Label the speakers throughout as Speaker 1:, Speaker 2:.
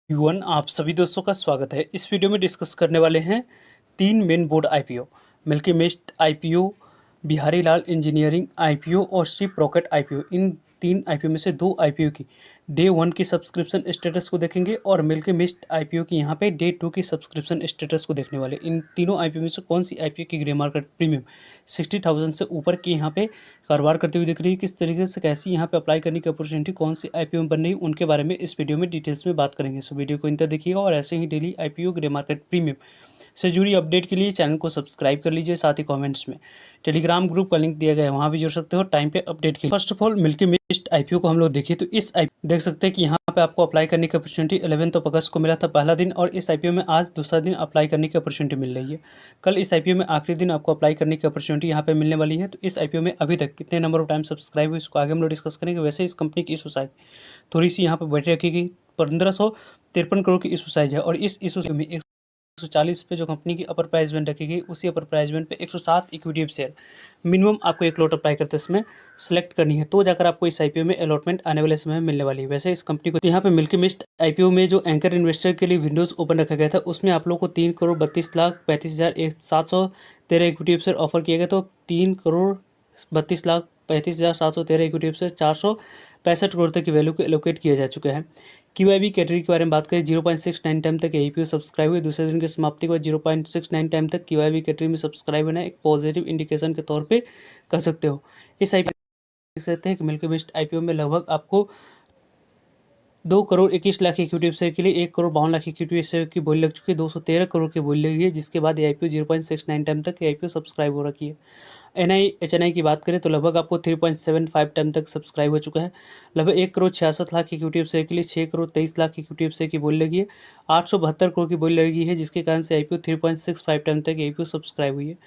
Speaker 1: One आप सभी दोस्तों का स्वागत है। इस वीडियो में डिस्कस करने वाले हैं तीन main board IPO, Milky Mist IPO, Bihari Lal engineering IPO और शिप रॉकेट आईपीओ। इन तीन आईपीओ में से दो आईपीओ की डे वन की सब्सक्रिप्शन स्टेटस को देखेंगे और मिल्की मिस्ट आईपीओ की यहाँ पे डे टू की सब्सक्रिप्शन स्टेटस को देखने वाले। इन तीनों आईपीओ में से कौन सी आईपीओ की ग्रे मार्केट प्रीमियम 60,000 से ऊपर की यहाँ पे कारोबार करते हुए दिख रही है, किस तरीके से कैसी यहाँ पे अप्लाई करने की अपॉर्चुनिटी कौन सी आईपीओ में बन रही है, उनके बारे में इस वीडियो में डिटेल्स में बात करेंगे। सो वीडियो को इंतजार देखिएगा और ऐसे ही daily IPO grey market premium से जुड़ी अपडेट के लिए चैनल को सब्सक्राइब कर लीजिए। साथ ही कमेंट्स में टेलीग्राम ग्रुप का लिंक दिया गया है, वहाँ भी जुड़ सकते हो टाइम पे अपडेट के लिए। First of all milky Mist IPO को हम लोग देखिए तो इस देख सकते हैं कि यहाँ पे आपको अप्लाई करने की अपॉर्चुनिटी 11 अगस्त को मिला था पहला दिन, और इस आईपीओ में आज दूसरा दिन अप्लाई करने की अपॉर्चुनिटी मिल रही है। कल इस आईपीओ में आखिरी दिन आपको अप्लाई करने की अपॉर्चुनिटी यहाँ पे मिलने वाली है। तो इस आईपीओ में अभी तक कितने नंबर ऑफ टाइम सब्सक्राइब हुए इसको आगे हम लोग डिस्कस करेंगे। वैसे इस कंपनी की इशू साइज थोड़ी सी यहाँ पे बैठे रखी गई, 1553 करोड़ की इशू साइज है, और इस इशू में 140 पे जो कंपनी की अपर प्राइस बैंड रखी गई, उसी अपर प्राइस बैंड पे 107 इक्विटी शेयर मिनिमम आपको एक लॉट अप्लाई करते समय सेलेक्ट करनी है, तो जाकर आपको इस आईपीओ में अलॉटमेंट आने वाले समय में मिलने वाली है। वैसे इस कंपनी को यहाँ पे मिल्की मिस्ट आईपीओ में जो एंकर इन्वेस्टर के लिए विंडोज ओपन रखा गया था, उसमें आप लोग को 3,32,35,713 इक्विटी शेयर ऑफर किया गया। तो 3,32,35,713 इक्विटी शेयर 465 करोड़ तक की वैल्यू को एलोकेट किया जा चुका है। क्यूआईबी कैटेगरी के बारे में बात करें, 0.69 टाइम तक आईपीओ सब्सक्राइब हुए। दूसरे दिन की समाप्ति के बाद 0.69 टाइम तक क्यूआईबी कैटेगरी में सब्सक्राइब होना एक पॉजिटिव इंडिकेशन के तौर पे कर सकते हो। इस आईपीओ देख सकते हैं कि मिल्की मिस्ट आईपीओ में लगभग आपको 2,21,00,000 इक्विटी शेयर के लिए 1,52,00,000 इक्विटी शेयर की बोली लग चुकी है। 213 करोड़ की बोली लगी है, जिसके बाद ये आईपीओ 0.69 टाइम तक आईपीओ सब्सक्राइब हो रखी है। एचएनआई की बात करें तो लगभग आपको 3.75 टाइम तक सब्सक्राइब हो चुका है। लगभग 1,66,00,000 इक्विटी शेयर के लिए 6,23,00,000 इक्विटी शेयर की बोली लगी है। 872 करोड़ की बोली लगी है, जिसके कारण से आईपीओ 3.65 टाइम तक आईपीओ सब्सक्राइब हुई है।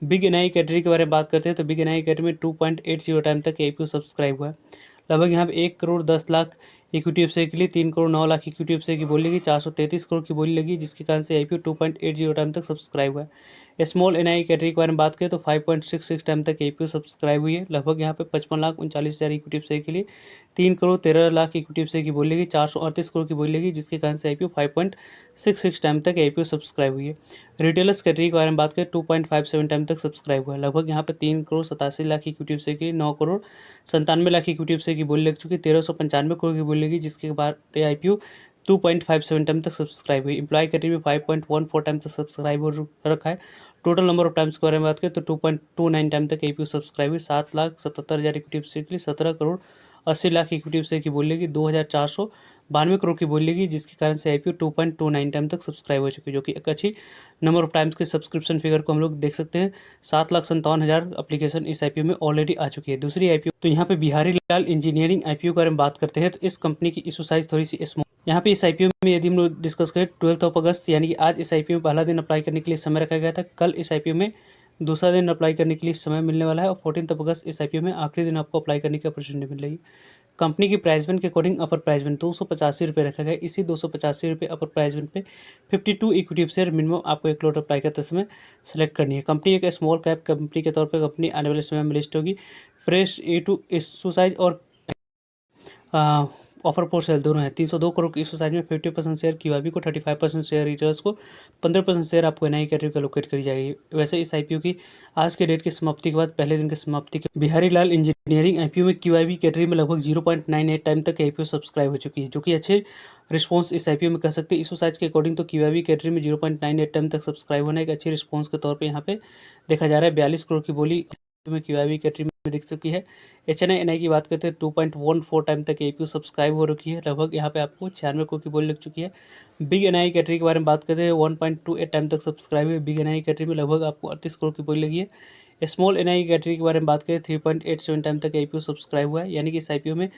Speaker 1: बिग एनआई कैटेगरी के बारे में बात करते हैं तो बिग एनआई कैटेगरी में 2.80 टाइम तक आईपीओ सब्सक्राइब हुआ है। लगभग यहाँ पे 1,10,00,000 इक्विटी शेयर के लिए 3,09,00,000 इक्विटी शेयर की बोली लगी, 433 करोड़ की बोली लगी, जिसके कारण से आईपीओ 2.80 टाइम तक सब्सक्राइब हुआ है। स्मॉल एनआई कैटेगरी के बारे में बात करें तो 5.66 टाइम तक आईपीओ सब्सक्राइब हुई है। लगभग यहाँ पे 55,39,000 इक्विटी शेयर के लिए 3,13,00,000 इक्विटी शेयर की बोली लगी, 438 करोड़ की बोली लगी, जिसके कारण से आईपीओ 5.66 टाइम तक आईपीओ सब्सक्राइब हुई है। रिटेलर्स कैटेगरी के बारे में बात करें 2.57 टाइम तक सब्सक्राइब हुआ है। लगभग यहाँ पे 3,87,00,000 इक्विटी शेयर के लिए 9,97,00,000 इक्विटी शेयर की बोली लग चुकी है, 1,395 करोड़ की बोली लगी, जिसके बाद आईपीओ 2.57 टाइम तक सब्सक्राइब हुई। एम्प्लॉय कैटेगरी में 5.14 टाइम तक सब्सक्राइब हो रखा है। टोटल नंबर ऑफ टाइम्स के बारे में बात करें तो 2.29 टाइम तक आईपीओ सब्सक्राइब हुई। 7,77,000 इक्विटी शेयर के लिए 17,80,00,000 इक्विटी शेयर की बोली लगी, 2,492 करोड़ की बोली लगी, जिसके कारण से आईपीओ 2.29 टाइम तक सब्सक्राइब हो चुकी है, जो कि एक अच्छी नंबर ऑफ टाइम्स के सब्सक्रिप्शन फिगर को हम लोग देख सकते हैं। 7,57,000 एप्लीकेशन इस आईपीओ में ऑलरेडी आ चुकी है। दूसरी आईपीओ तो यहाँ पे बिहारी लाल इंजीनियरिंग आईपीओ के बारे में बात करते हैं तो इस कंपनी की इशू साइज थोड़ी सी स्मॉल। यहाँ पे इस आईपीओ में यदि हम लोग डिस्कस करें 12 अगस्त यानी कि आज इस आईपीओ में पहला दिन अप्लाई करने के लिए समय रखा गया था। कल इस आईपीओ में दूसरा दिन अप्लाई करने के लिए समय मिलने वाला है, और 14 अगस्त इस आईपीओ में आखिरी दिन आपको अप्लाई करने की अपॉर्चुनिटी मिल रही है। कंपनी की प्राइस बैंड के अकॉर्डिंग अपर प्राइस बैंड 285 रुपये रखा गया। इसी 285 रुपये अपर प्राइस बैंड पे 52 इक्विटी शेयर मिनिमम आपको एक लॉट अप्लाई करते समय सेलेक्ट करनी है। कंपनी एक स्मॉल कैप कंपनी के तौर पर कंपनी आने वाले समय में लिस्ट होगी। फ्रेश A2 इशू साइज और ऑफर फॉर सेल दोनों है। 302 करोड़ की इशू साइज में 50% शेयर क्यूआईबी को, 35% शेयर रिटेलर्स को, 15% शेयर आपको एनआई कैटेगरी को लोकेट करी जाएगी। वैसे इस आईपीओ की आज के डेट की समाप्ति के बाद पहले दिन की समाप्ति के बिहारी लाल इंजीनियरिंग आईपीओ में क्यूआईबी कैटेगरी में लगभग 0.98 टाइम तक आईपीओ सब्सक्राइब हो चुकी है, जो कि अच्छे रिस्पॉन्स इस आईपीओ में कर सकते हैं। इशू साइज के अकॉर्डिंग तो क्यूआईबी कैटेगरी में 0.98 टाइम तक सब्सक्राइब होना एक अच्छे रिस्पॉन्स के तौर पर यहाँ पे देखा जा रहा है। 42 करोड़ की बोली में क्यूआईबी कैटेगरी में दिख चुकी है। एचएनआई की बात करते हैं 2.14 टाइम तक आईपीओ सब्सक्राइब हो रखी है। लगभग यहाँ पे आपको 96 करोड़ की बोली लग चुकी है। बिग एनआई कैटेगरी के बारे में बात करते हैं 1.28 टाइम तक सब्सक्राइब है। बिग एनआई कैटेगरी में लगभग आपको 38 करोड़ की बोली लगी है। स्मॉल एनआई कैटेगरी के बारे में बात करें 3.87 टाइम तक आईपीओ सब्सक्राइब हुआ है, यानी कि इस आईपीओ में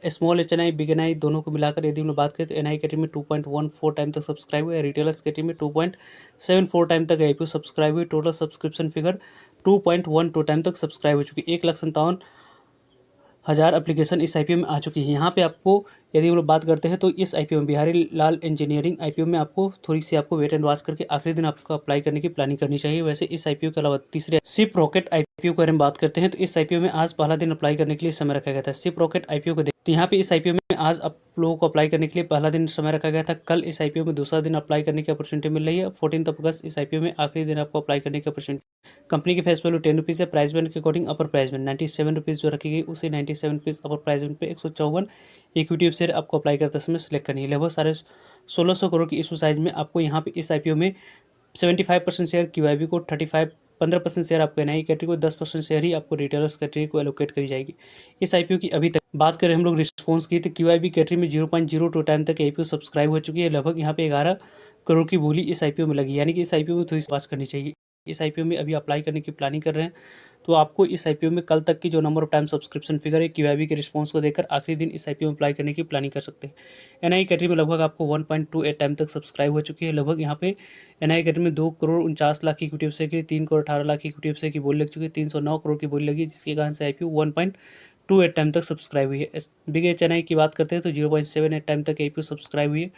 Speaker 1: स्मॉल एचएनआई बिग एनआई दोनों को मिलाकर यदि हम लोग बात करें तो एनआई कैटेगरी में 2.14 टाइम तक सब्सक्राइब हुआ है। रिटेलर्स कैटेगरी में 2.74 टाइम तक आईपीओ सब्सक्राइब हुई। टोटल सब्सक्रिप्शन फिगर 2.12 टाइम तक सब्सक्राइब हो चुकी है। 1,57,000 एप्लीकेशन इस आईपीओ में आ चुकी है। यहाँ पे आपको यदि हम लोग बात करते हैं तो इस आईपीओ में बिहारी लाल इंजीनियरिंग आईपीओ में आपको थोड़ी सी आपको वेट एंड वॉच करके आखिरी दिन आपको अप्लाई करने की प्लानिंग करनी चाहिए। वैसे इस आईपीओ के अलावा तीसरे सिप रॉकेट आईपीओ के बारे में बात करते हैं तो इस आईपीओ में आज पहला दिन अप्लाई करने के लिए समय रखा गया था। सिप रॉकेट आईपीओ को तो यहाँ पे इस आईपीओ में आज आप लोगों को अप्लाई करने के लिए पहला दिन समय रखा गया था। कल इस आईपीओ में दूसरा दिन अप्लाई करने की अपॉर्चुनिटी मिल रही है। 14 अगस्त इस आईपीओ में आखिरी दिन आपको अप्लाई करने की अपॉर्चुनिटी। कंपनी की फेस वैल्यू 10 रुपीज़ है। प्राइस बैंड के अकॉर्डिंग अपर प्राइस बैंड 97 रुपीज़ जो रखी गई, उसी 97 रुपीज़ अपर प्राइस बैंड पे 154 इक्विटी शेयर आपको अप्लाई करते समय सेलेक्ट करनी है। लगभग 1650 करोड़ की इशू साइज में आपको यहाँ पे इस आईपीओ में 75% शेयर क्यूआईबी को, 15% शेयर आपको एनआई कैटेगरी को, 10% शेयर ही आपको रिटेलर्स कैटेगरी को एलोकेट करी जाएगी। इस आईपीओ की अभी तक बात करें हम लोग रिस्पॉन्स की तो क्यूआईबी कैटेगरी में 0.02 टाइम तक आईपीओ सब्सक्राइब हो चुकी है। लगभग यहाँ पे 11 करोड़ की बोली इस आईपीओ में लगी, यानी कि इस आईपीओ में थोड़ी सी बात करनी चाहिए। इस आईपीओ में अभी अप्लाई करने की प्लानिंग कर रहे हैं तो आपको इस आईपीओ में कल तक की जो number of time subscription figure है क्यूआईबी के रिस्पॉन्स को देखकर आखिरी दिन इस आईपीओ में अप्लाई करने की प्लानिंग कर सकते हैं। एनआई कैटेगरी में लगभग आपको 1.28 टाइम तक सब्सक्राइब हो चुकी है। लगभग यहाँ पे एनआई कैटेगरी में 2 करोड़ 49 लाख की इक्विटी शेयर की, 3 करोड़ 18 लाख की इक्विटी शेयर की बोली लग चुकी है, 309 करोड़ की बोली लगी, जिसके कारण से आईपीओ 1.28 टाइम तक सब्सक्राइब हुई है। बिग एचएनआई की बात करते हैं तो 0.78 टाइम तक आईपीओ सब्सक्राइब हुई है।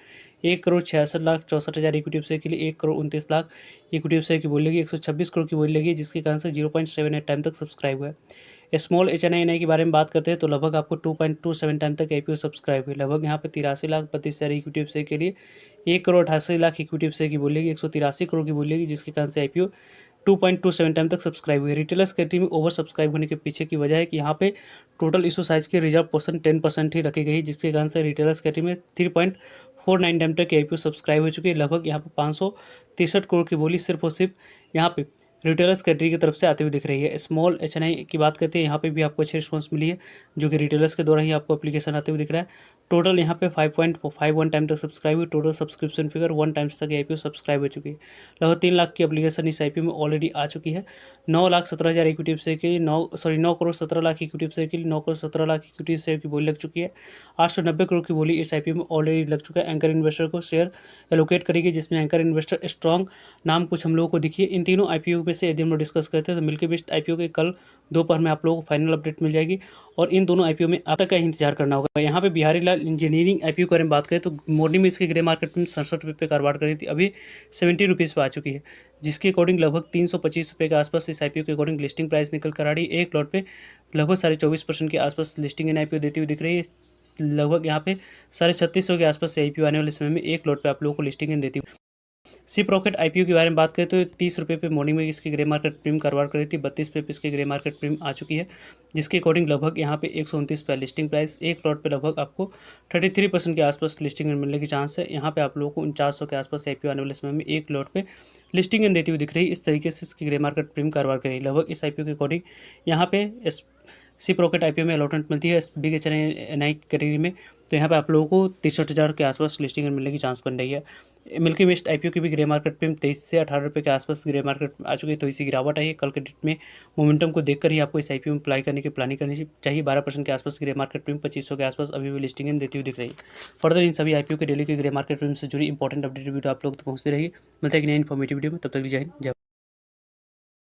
Speaker 1: 1 करोड़ 66 लाख 64 हज़ार इक्विटी शेयर के लिए 1 करोड़ 29 लाख इक्विटी शेयर की बोली लगी, 126 करोड़ की बोली लगी, जिसके कारण से 0.78 टाइम तक सब्सक्राइब हुआ है। स्मॉल एचएनआई के बारे में बात करते हैं तो लगभग आपको 2.27 टाइम तक आईपीओ सब्सक्राइब हुई। लगभग यहाँ पे 83 लाख 32 हज़ार इक्विटी शेयर के लिए 1 करोड़ 88 लाख इक्विटी शेयर की बोली लगी, 183 करोड़ की बोली लगी, जिसके कारण से आईपीओ 2.27 टाइम तक सब्सक्राइब हुई है। रिटेलर्स कैटेगरी में ओवर सब्सक्राइब होने के पीछे की वजह है कि यहाँ पे टोटल इशू साइज की रिजर्व पोर्शन 10% ही रखी गई, जिसके कारण से रिटेलर्स कैटेगरी में 3.49 टाइम तक आईपीओ सब्सक्राइब हो चुकी है। लगभग यहाँ पे 563 करोड़ की बोली सिर्फ और सिर्फ यहाँ पे रिटेलर्स कैटेगरी की तरफ से आते हुए दिख रही है। स्मॉल एचएनआई की बात करते हैं, यहाँ पे भी आपको अच्छी रिस्पॉन्स मिली है, जो कि रिटेलर्स के द्वारा ही आपको एप्लीकेशन आते हुए दिख रहा है। टोटल यहाँ पे 5.51 टाइम तक सब्सक्राइब हुई। टोटल सब्सक्रिप्शन फिगर 1 टाइम्स तक आईपीओ सब्सक्राइब हो चुकी है। लगभग 3 लाख की एप्लीकेशन इस आईपीओ में ऑलरेडी आ चुकी है। 9,17,000 इक्विटी शेयर के लिए 9 करोड़ 17 लाख इक्विटी शेयर के लिए 9 करोड़ 17 लाख इक्विटी शेयर की बोली लग चुकी है। 890 करोड़ की बोली इस आईपीओ में ऑलरेडी लग चुका है। एंकर इन्वेस्टर को शेयर एलोकेट करेगी, जिसमें एंकर इन्वेस्टर स्ट्रॉन्ग नाम कुछ हम लोगों को दिखिए। इन तीनों आईपीओ में से यदि हम लोग डिस्कस करते हैं तो मिल्की मिस्ट आईपीओ के कल दोपहर में आप लोगों को फाइनल अपडेट मिल जाएगी और इन दोनों आईपीओ में आप तक का इंतजार करना होगा। यहाँ पे बिहारी लाल इंजीनियरिंग आईपीओ के बारे में बात करें तो मॉर्निंग में इसकी ग्रे मार्केट में 67 रुपये पे कारोबार करी थी, अभी 70 रुपीज़ पे आ चुकी है, जिसके अकॉर्डिंग लगभग 325 रुपये के आसपास इस आईपीओ के अकॉर्डिंग लिस्टिंग प्राइस निकल कर आ रही है। एक लॉट पे लगभग 24.25% के आसपास लिस्टिंग इन आईपीओ देती हुई दिख रही है। लगभग यहाँ पे 3650 के आसपास आईपीओ आने वाले समय में एक लॉट पे आप लोगों को लिस्टिंग इन देती हुई। सिप रॉकेट आईपीओ के बारे में बात करें तो 30 रुपये पे मॉर्निंग में इसकी ग्रे मार्केट प्रीमियम कारोबार करी थी, 32 रुपये पे इसकी ग्रे मार्केट प्रीमियम आ चुकी है, जिसके अकॉर्डिंग लगभग यहाँ पे 129 पे लिस्टिंग प्राइस। एक लॉट पे लगभग आपको 33% के आसपास लिस्टिंग इन मिलने की चांस है। यहाँ पे आप लोगों को 4900 के आसपास आईपीओ आने वाले समय में एक लॉट पे लिस्टिंग इन देती हुई दिख रही है। इस तरीके से इसकी ग्रे मार्केट प्रीमियम कारोबार करेगी। लगभग इस आईपीओ के अकॉर्डिंग यहाँ पे सिप रॉकेट आईपीओ में अलॉटमेंट मिलती है बिग एचएनआई कैटेगरी में, तो यहाँ पे आप लोगों को 63,000 के आसपास लिस्टिंग मिलने की चांस बन रही है। मिल्की मिस्ट आईपीओ की भी ग्रे मार्केट प्रीमियम 23 से 18 रुपये के आसपास ग्रे मार्केट आ चुकी है, तो इसी गिरावट आई है। कल के डेट में मोमेंटम को देखकर ही आपको इस आईपीओ में अप्लाई करने की प्लानिंग करनी चाहिए। 12% के आसपास ग्रे मार्केट प्रीमियम 2500 के आसपास अभी भी लिस्टिंग इन देती हुई दिख रही है। फर्दर इन सभी आईपीओ के डेली के ग्रे मार्केट प्रीमियम से जुड़ी इंपॉर्टेंट अपडेट वीडियो आप लोग तक पहुँचती रही। मिलता है कि नई इन्फॉर्मेटिव वीडियो में, तब तक जय हिंद जय।